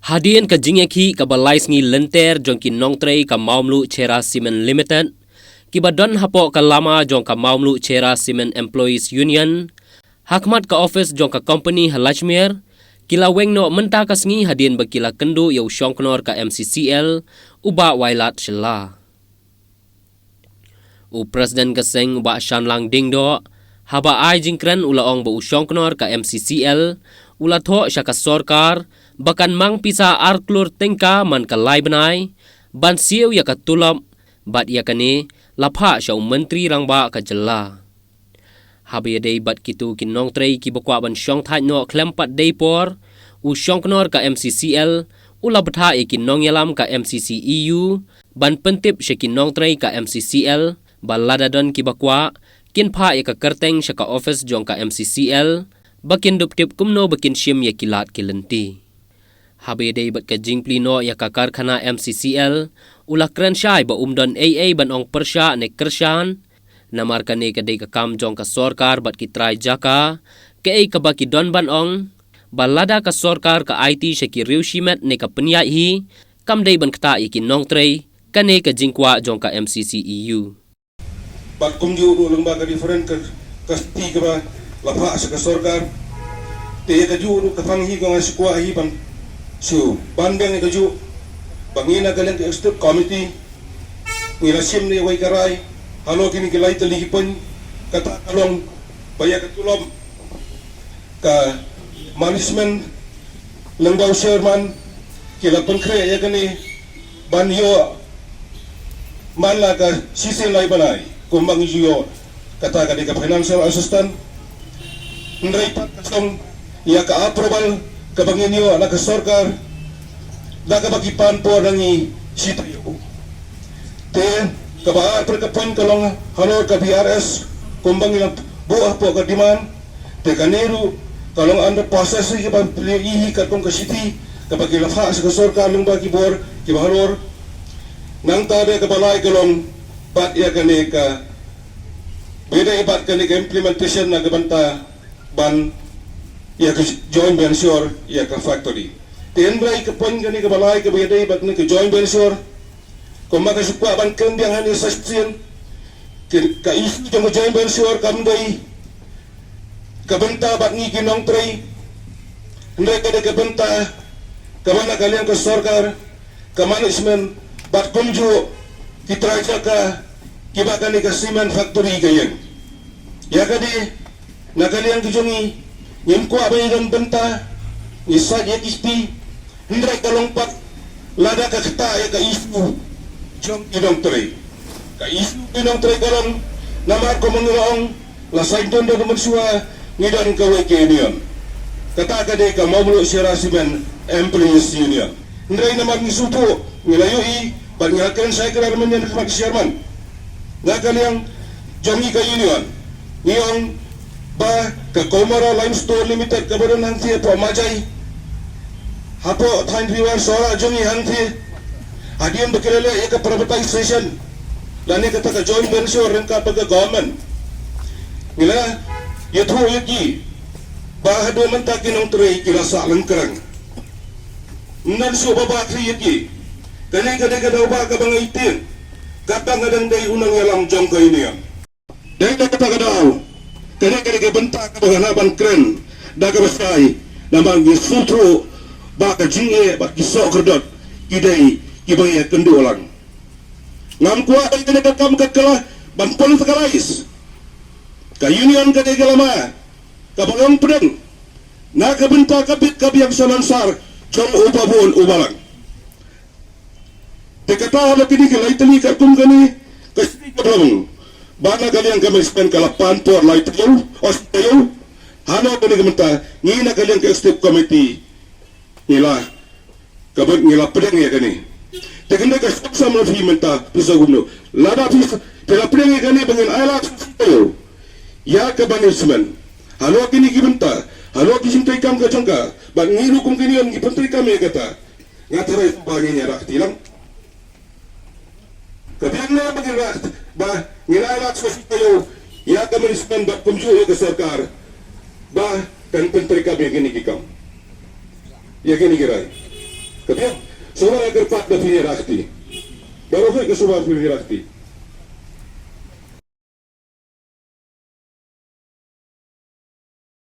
Hadian ka jingeki ka balais ngi lenter jong ki nongtrei ka maumlu Chera Cement Limited, ki badon hapo ka lama jong ka maumlu Chera Cement Employees Union, hakmat ka office jong ka company halajmer, kila wengno menta kasngi hadian bakila kendu yau syongknor ka MCCL, uba wailat shela. U Presiden Keseng uba Shanlang Dingdo, haba ai jingkren ula ong ba usyongknor ka MCCL, ula tho syaka sorkar, bakan mang pisa arklur tengka man ka laibanai, ban siu ya ka tulap, bat ya kani, lapha syau menteri rangba ka jela. Habi day bat kitu kinong trei ki bakwa ban syong thai no klempat day por, u syongknor ka MCCL, ula betha kinong yalam ka MCCEU, ban pentip sya kinong trei ka MCCL, baladadon ki bakwa, kinpa ya ka kerteng sya ka office jong ka MCCL, bakin dup-tip kumno bakin syim ya kilat kilenti. Habi day bat ka jingpli no ya ka karkhana MCCL, ula kren syai ba umdon AA ban ong persya ne kersyan, namar ka ne ka day ka kam jong ka sorkar bat ki try jaka, ke ay ka ba ki don ban ong, balada ka sorkar ka IT sya ki riu shimet ne ka penyai hi, kam day ban kta ya ki nong trey, ka ne ka jingkwa jong ka MCCEU. Bat kumju ulang ba ka different ka sti ka ba lapha sa ka sorkar, te ka ju ka panghi ko nga sikwa hi bang so bandang ka ju bangina galang ka extra committee nila sim ni way karay halo kini kilay taligipon kata kalong baya ka tulom ka management langgaw chairman kila pangkre ya kani banyo manla ka sisin lay banay kumbang ijuyo kata ka di ka financial assistant ndray pat kasong ya ka approval kabangin nyo anak sorkar nakabagipan po ng sitayo te kabaan perkapan kalong halor ka BRS kumbang ilang buah po ka diman te kanero kalong under process kapag ihi katong ka city kapag ilapha sa sorkar ng bagi bor kibahalor nang tabi kabalay kalong pat iya kani ka beda ibat kani ka implementation na kabanta ban ya ka joint venture ya ka factory tenbrai ka pon gani ka balay ka beda bat ni ka joint venture kung makasukwa ban kendiang hani sa sin ka isu jong joint venture kamday ka benta bat ni kinong tray ndai ka benta ka mana kalian ka sorkar ka management bat kumju kitraja ka kiba kani ka cement factory kayen ya kadi nakalian kijongi yung kuha ba yung benta isa ya kispi hindray kalongpat lada ka kata ya ka isu jong inong tray ka isu inong tray kalong namar ko mangilaong lasay doon na naman siya ngidan kaway kainiyon kata ka di ka mamulo Chera Cement Employees Union hindray naman ngisupo ngilayoi pag ngakaran sa ikaraman yan kapag-sharman ngakaliyang jong ika union ngiyong ba ka Komara Limestone Limited kabaron hangti po majay hapo thain viewers sora jongi hangti hadian bakilala eka privatization lani kata ka joint venture rin ka pagka government nila yatho yagi bahado man ta kinong tray kila sa langkarang nan so babatri yagi kani kada kada ba ka bang itin kapang adang day unang yalang jong ka ini dahil kata kada kaya benta kabahanaban kren daga basay namang gisutro baka jinge bak gisok kerdot kidai kibaya kendulang ngam kuat ay tinagakam kakala bampol takalais ka union kada galama kabangang pedeng nakabenta kabit kabiyang samansar jom upabon ubalang tekata na kinikalay tali kartum gani kasi kabang bana kalian kami spend kalapan por light tayo o tayo hano kami kamenta ngina kalian ka step committee nila kabag nila pedang ya kani tekende ka stop sa mga menta pisa gumno lada pisa pila pedang ya kani bangin ayla tayo ya ka management hano kini kimenta hano kisintay kam ka jangka bang ngiru kung kiniyon ipantay kami kata ngataray bagay niya raktilang kabiyang na bagay ba ngilalat sa tayo ya ka management ba kumju ya ka sarkar ba kan pentri kami gini kikam ya gini giray Kemudian, semua agar pak dah pilih rakti. Baru ke semua pilih rakti.